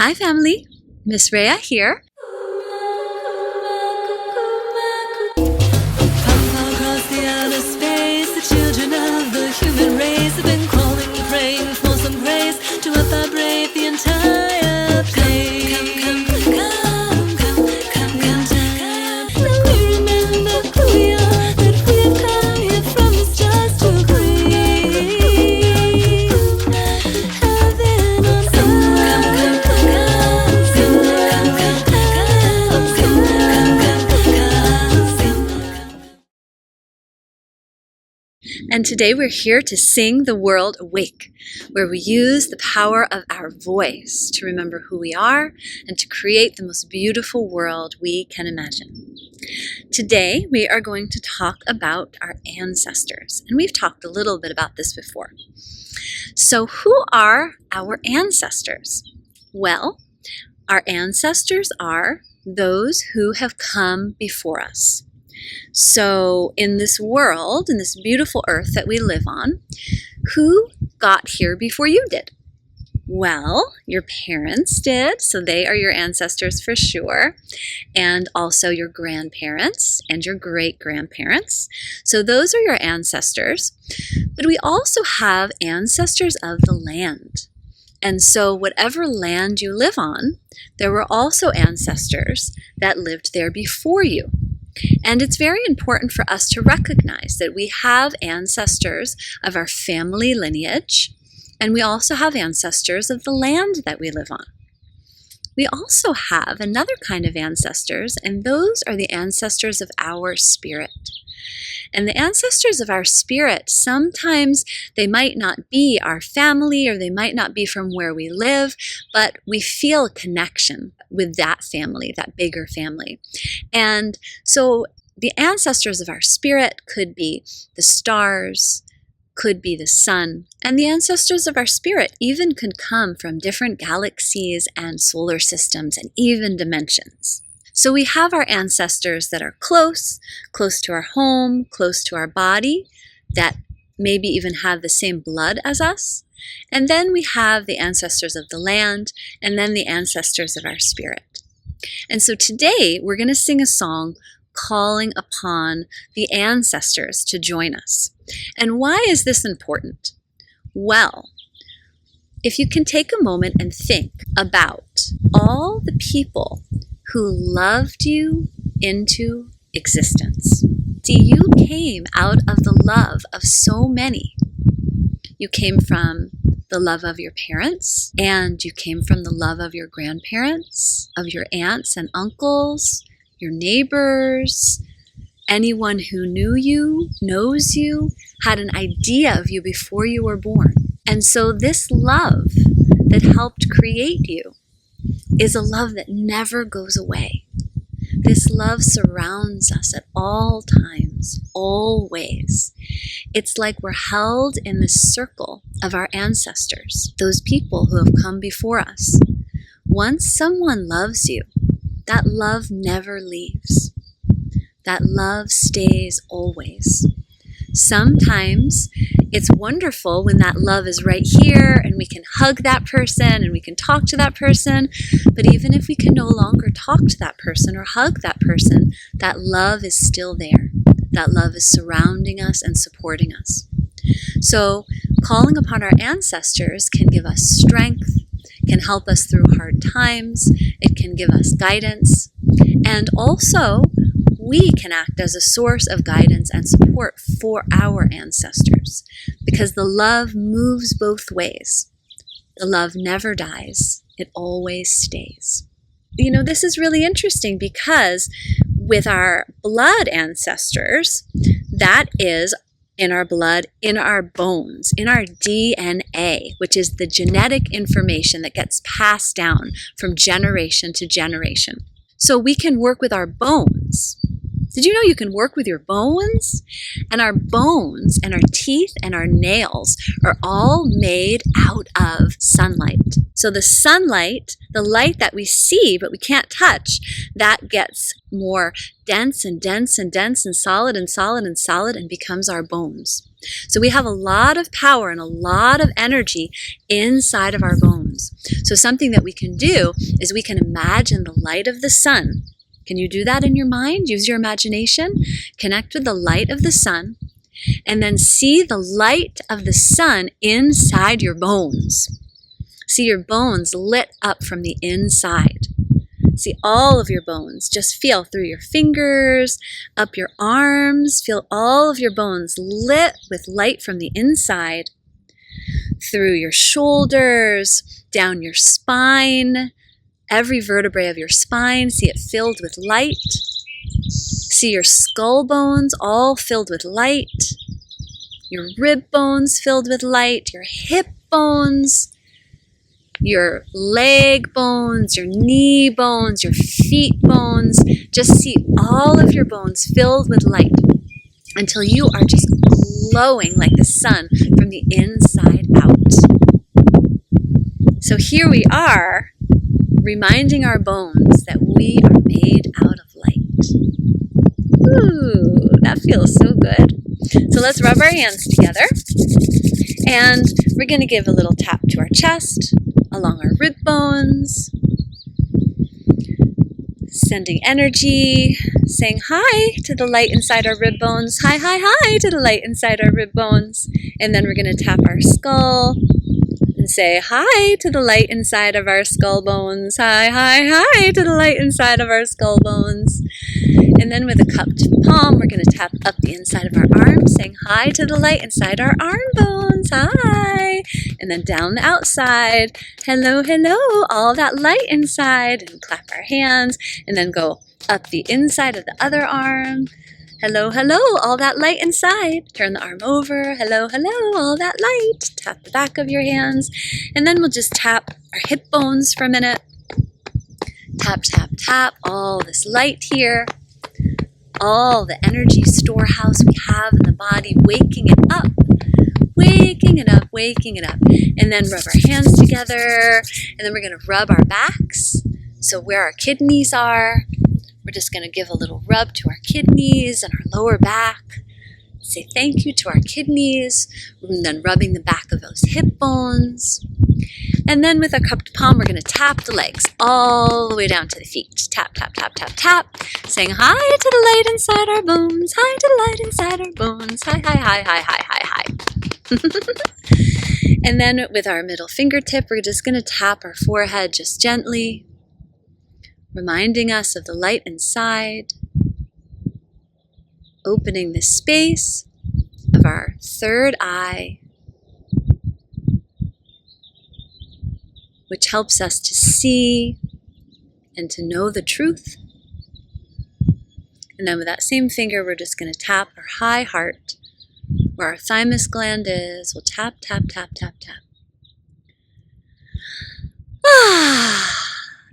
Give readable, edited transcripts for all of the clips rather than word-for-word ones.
Hi family, Miss Rhea here. Across the outer space, the children of the human race have been calling and praying for some grace to vibrate the entire place. Now we remember who we are, that we have come here from the stars to create heaven on And today we're here to sing the world awake, where we use the power of our voice to remember who we are and to create the most beautiful world we can imagine. Today we are going to talk about our ancestors, and we've talked a little bit about this before. So who are our ancestors? Well, our ancestors are those who have come before us. So in this world, in this beautiful earth that we live on, who got here before you did? Well, your parents did, so they are your ancestors for sure, and also your grandparents and your great-grandparents. So those are your ancestors, but we also have ancestors of the land. And so whatever land you live on, there were also ancestors that lived there before you. And it's very important for us to recognize that we have ancestors of our family lineage, and we also have ancestors of the land that we live on. We also have another kind of ancestors, and those are the ancestors of our spirit. And the ancestors of our spirit, sometimes they might not be our family or they might not be from where we live, but we feel a connection with that family, that bigger family. And so the ancestors of our spirit could be the stars, could be the sun, and the ancestors of our spirit even could come from different galaxies and solar systems and even dimensions. So we have our ancestors that are close to our home, close to our body, that maybe even have the same blood as us. And then we have the ancestors of the land, and then the ancestors of our spirit. And so today we're going to sing a song calling upon the ancestors to join us. And why is this important? Well, if you can take a moment and think about all the people who loved you into existence. See, you came out of the love of so many. You came from the love of your parents, and you came from the love of your grandparents, of your aunts and uncles, your neighbors, anyone who knew you, knows you, had an idea of you before you were born. And so this love that helped create you is a love that never goes away. This love surrounds us at all times, always. It's like we're held in this circle of our ancestors, those people who have come before us. Once someone loves you, that love never leaves. That love stays always. Sometimes it's wonderful when that love is right here and we can hug that person and we can talk to that person. But even if we can no longer talk to that person or hug that person, that love is still there. That love is surrounding us and supporting us. So calling upon our ancestors can give us strength, can help us through hard times, it can give us guidance, and also we can act as a source of guidance and support for our ancestors, because the love moves both ways. The love never dies. It always stays. You know, this is really interesting because with our blood ancestors, that is in our blood, in our bones, in our DNA, which is the genetic information that gets passed down from generation to generation. So we can work with our bones, Did you know you can work with your bones? And our bones and our teeth and our nails are all made out of sunlight. So the sunlight, the light that we see but we can't touch, that gets more dense and dense and dense and solid and solid and solid and becomes our bones. So we have a lot of power and a lot of energy inside of our bones. So something that we can do is we can imagine the light of the sun. Can you do that in your mind? Use your imagination. Connect with the light of the sun and then see the light of the sun inside your bones. See your bones lit up from the inside. See all of your bones. Just feel through your fingers, up your arms. Feel all of your bones lit with light from the inside. Through your shoulders, down your spine, every vertebrae of your spine, see it filled with light. See your skull bones all filled with light. Your rib bones filled with light. Your hip bones. Your leg bones. Your knee bones. Your feet bones. Just see all of your bones filled with light until you are just glowing like the sun from the inside out. So here we are, reminding our bones that we are made out of light. Ooh, that feels so good. So let's rub our hands together. And we're going to give a little tap to our chest, along our rib bones. Sending energy, saying hi to the light inside our rib bones. Hi, hi, hi to the light inside our rib bones. And then we're going to tap our skull. And say hi to the light inside of our skull bones. Hi, hi, hi to the light inside of our skull bones. And then with a cupped palm, we're going to tap up the inside of our arms, saying hi to the light inside our arm bones. Hi. And then down the outside. Hello, hello, all that light inside. And clap our hands. And then go up the inside of the other arm. Hello, hello, all that light inside. Turn the arm over. Hello, hello, all that light. Tap the back of your hands. And then we'll just tap our hip bones for a minute. Tap, tap, tap, all this light here. All the energy storehouse we have in the body, waking it up. Waking it up, waking it up. And then rub our hands together. And then we're going to rub our backs. So where our kidneys are. We're just going to give a little rub to our kidneys and our lower back. Say thank you to our kidneys. And then rubbing the back of those hip bones. And then with our cupped palm, we're going to tap the legs all the way down to the feet. Tap, tap, tap, tap, tap. Saying hi to the light inside our bones. Hi to the light inside our bones. Hi, hi, hi, hi, hi, hi, hi. And then with our middle fingertip, we're just going to tap our forehead just gently. Reminding us of the light inside, opening the space of our third eye, which helps us to see and to know the truth. And then with that same finger, we're just going to tap our high heart, where our thymus gland is. We'll tap, tap, tap, tap, tap.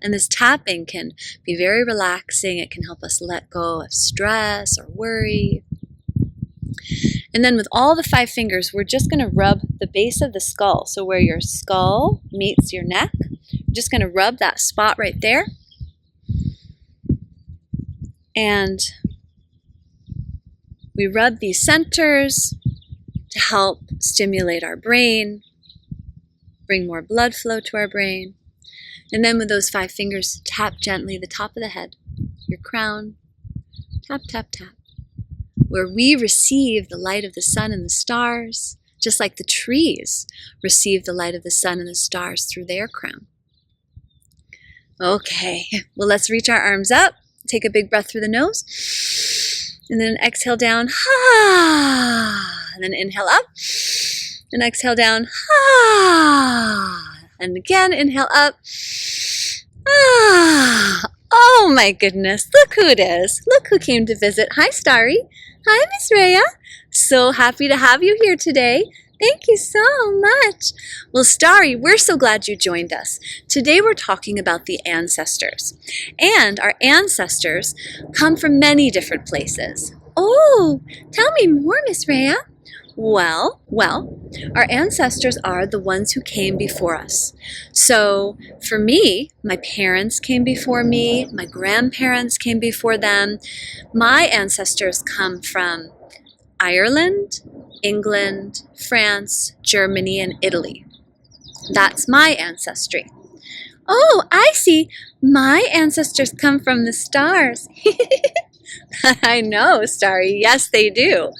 And this tapping can be very relaxing. It can help us let go of stress or worry. And then with all the 5 fingers, we're just going to rub the base of the skull. So where your skull meets your neck, we're just going to rub that spot right there. And we rub these centers to help stimulate our brain, bring more blood flow to our brain. And then with those 5 fingers, tap gently the top of the head, your crown. Tap, tap, tap. Where we receive the light of the sun and the stars, just like the trees receive the light of the sun and the stars through their crown. Okay, well, let's reach our arms up. Take a big breath through the nose. And then exhale down. And then inhale up. And exhale down. And again, inhale up. Oh my goodness, look who it is. Look who came to visit. Hi, Starry. Hi, Miss Rhea. So happy to have you here today. Thank you so much. Well, Starry, we're so glad you joined us. Today we're talking about the ancestors. And our ancestors come from many different places. Oh, tell me more, Miss Rhea. Well, our ancestors are the ones who came before us. So for me, my parents came before me, my grandparents came before them. My ancestors come from Ireland, England, France, Germany, and Italy. That's my ancestry. Oh, I see. My ancestors come from the stars. I know, Starry. Yes, they do.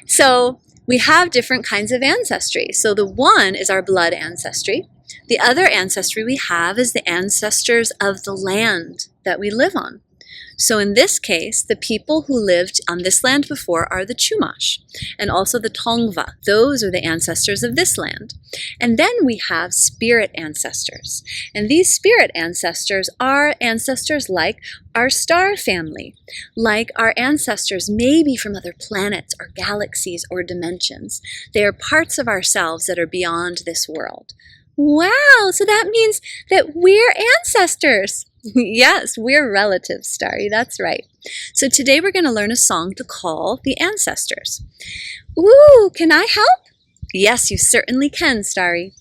So we have different kinds of ancestry. So the one is our blood ancestry. The other ancestry we have is the ancestors of the land that we live on. So in this case, the people who lived on this land before are the Chumash and also the Tongva. Those are the ancestors of this land. And then we have spirit ancestors. And these spirit ancestors are ancestors like our star family, like our ancestors maybe from other planets or galaxies or dimensions. They are parts of ourselves that are beyond this world. Wow, so that means that we're ancestors. Yes, we're relatives, Starry, that's right. So today we're going to learn a song to call the ancestors. Ooh, can I help? Yes, you certainly can, Starry.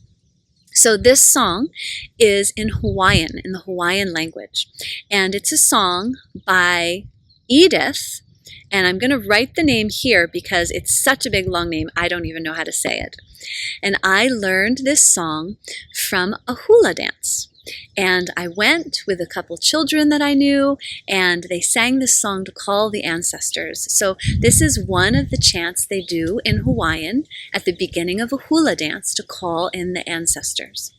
So this song is in Hawaiian, in the Hawaiian language. And it's a song by Edith. And I'm going to write the name here because it's such a big long name, I don't even know how to say it. And I learned this song from a hula dance. And I went with a couple children that I knew, and they sang this song to call the ancestors. So this is one of the chants they do in Hawaiian at the beginning of a hula dance to call in the ancestors.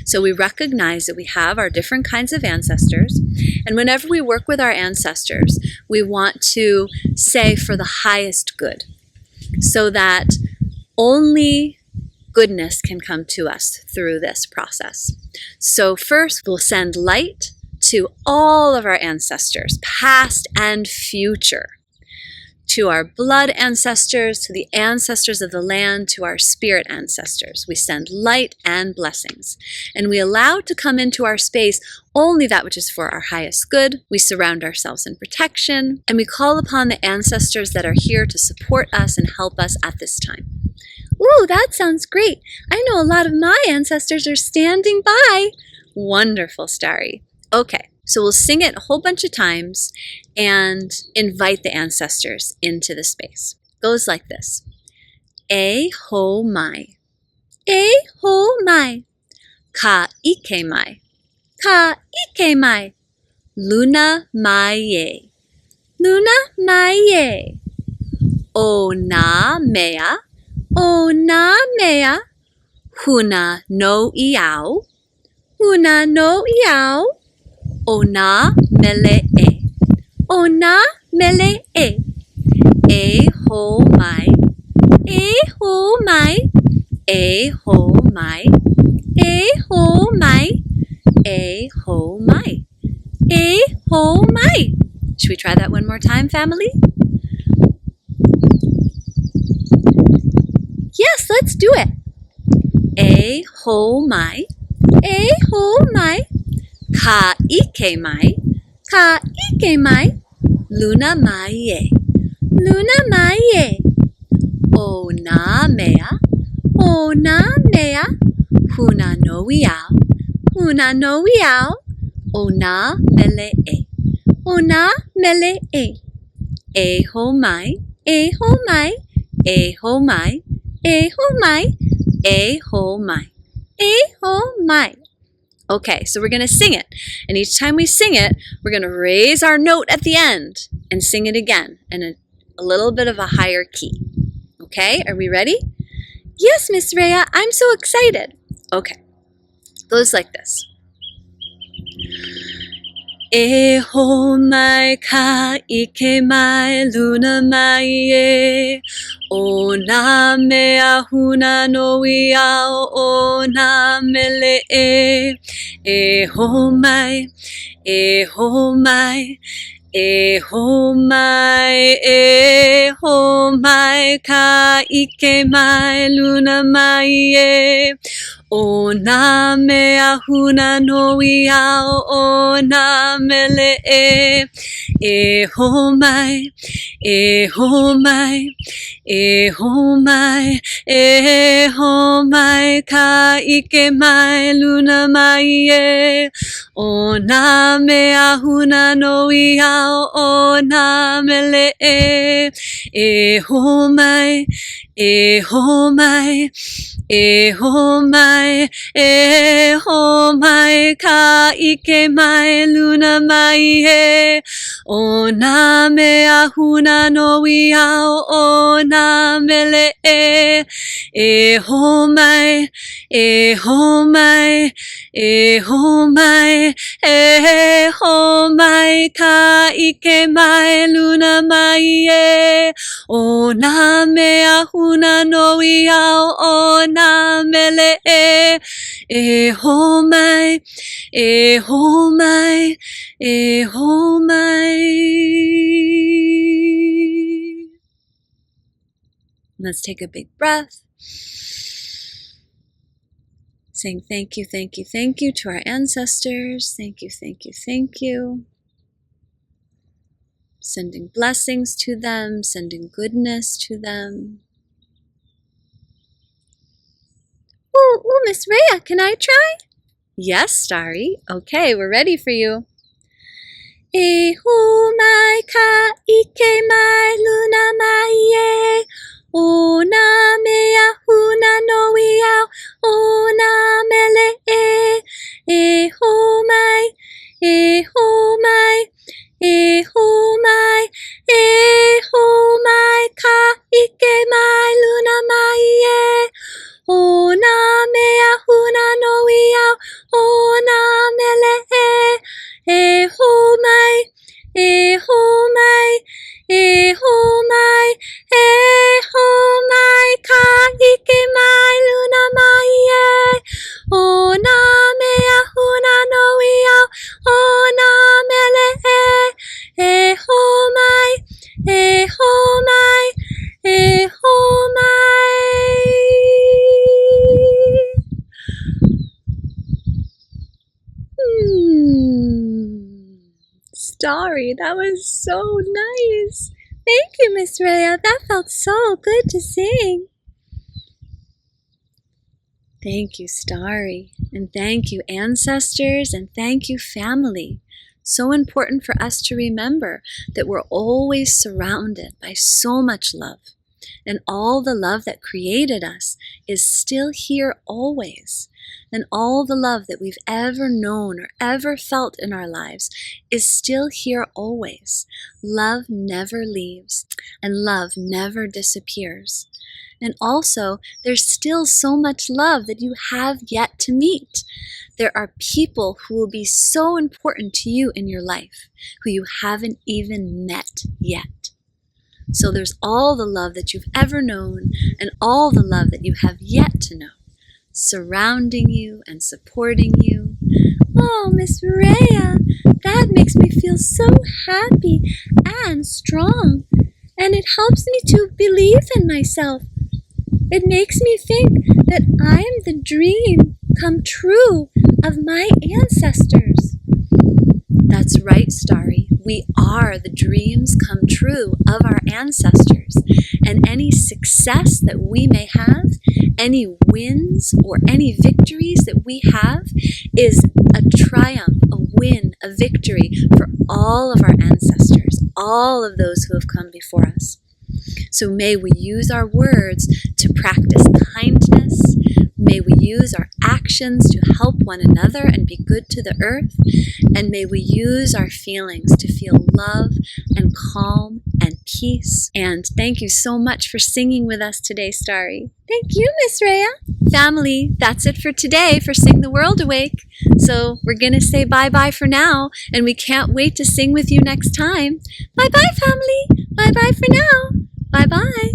So we recognize that we have our different kinds of ancestors, and whenever we work with our ancestors, we want to say for the highest good, so that only goodness can come to us through this process. So first, we'll send light to all of our ancestors, past and future, to our blood ancestors, to the ancestors of the land, to our spirit ancestors. We send light and blessings, and we allow to come into our space only that which is for our highest good. We surround ourselves in protection, and we call upon the ancestors that are here to support us and help us at this time. Ooh, that sounds great. I know a lot of my ancestors are standing by. Wonderful, Starry. Okay, so we'll sing it a whole bunch of times and invite the ancestors into the space. Goes like this. E Ho Mai. E Ho Mai. Ka Ike Mai. Ka Ike Mai. Luna Mai Ye. Luna Mai Ye. O Na Mea. O na mea, huna no iau, huna no iau, o na mele e, o na mele e ho mai, e ho mai, e ho mai, e ho mai, e ho mai, e ho mai. Should we try that one more time, family? Yes, let's do it. E ho mai, e ho mai, ka ike mai, ka ike mai, luna mai ye, luna mai ye, o na mea, huna no iau, huna no iau, o na mele e ho mai, e ho mai, e ho mai, e ho mai, e ho mai, e ho mai. Okay, so we're going to sing it. And each time we sing it, we're going to raise our note at the end and sing it again in a little bit of a higher key. Okay, are we ready? Yes, Miss Rhea, I'm so excited. Okay, goes like this. E ho mai ka ike mai luna mai e o na mea huna no iau o na mele e ho mai E ho mai, e ho mai, ka ike mai, luna mai e. O na mea huna no iao, o na mele e ho mai, e ho mai, e ho mai, e ho mai, ka ike mai, luna mai e. O na mea huna no iao, o na mele e ho mai, e ho mai, e ho mai, e ho mai, ka ike mai, luna mai e. O na mea huna no iao, o na mele e ho mai, e ho mai, e ho mai, e ho mai, ka ike mai, luna mai e. O na mea huna no iao, o na mele e ho mai, e ho mai, e ho mai. Let's take a big breath. Saying thank you, thank you, thank you to our ancestors. Thank you, thank you, thank you. Sending blessings to them, sending goodness to them. Ooh, Miss Rhea, can I try? Yes, Starry. Okay, we're ready for you. E ho mai, ka ike mai, luna mai e. O na mea huna no iao, o na mele e ho mai, e ho mai, e ho mai, e ho mai, ka ike mai, luna mai e. O na mea huna no iao, o na mele e ho mai, e ho mai, e ho mai, e ho mai, ka ike mai, luna mai e. O na mea huna no iao, o na mele e ho mai, e ho mai, e ho mai. Starry, that was so nice. Thank you, Miss Rhea. That felt so good to sing. Thank you, Starry. And thank you, ancestors, and thank you, family. So important for us to remember that we're always surrounded by so much love. And all the love that created us is still here always. And all the love that we've ever known or ever felt in our lives is still here always. Love never leaves, and love never disappears. And also, there's still so much love that you have yet to meet. There are people who will be so important to you in your life who you haven't even met yet. So there's all the love that you've ever known and all the love that you have yet to know, surrounding you and supporting you. Oh, Miss Rhea, that makes me feel so happy and strong, and it helps me to believe in myself. It makes me think that I am the dream come true of my ancestors. That's right, Starry. We are the dreams come true of our ancestors. And any success that we may have, any wins or any victories that we have is a triumph, a win, a victory for all of our ancestors, all of those who have come before us. So may we use our words to practice kindness. May we use our actions to help one another and be good to the earth. And may we use our feelings to feel love and calm and peace. And thank you so much for singing with us today, Starry. Thank you, Miss Rhea. Family, that's it for today for Sing the World Awake. So we're going to say bye-bye for now, and we can't wait to sing with you next time. Bye-bye, family. Bye-bye for now. Bye-bye.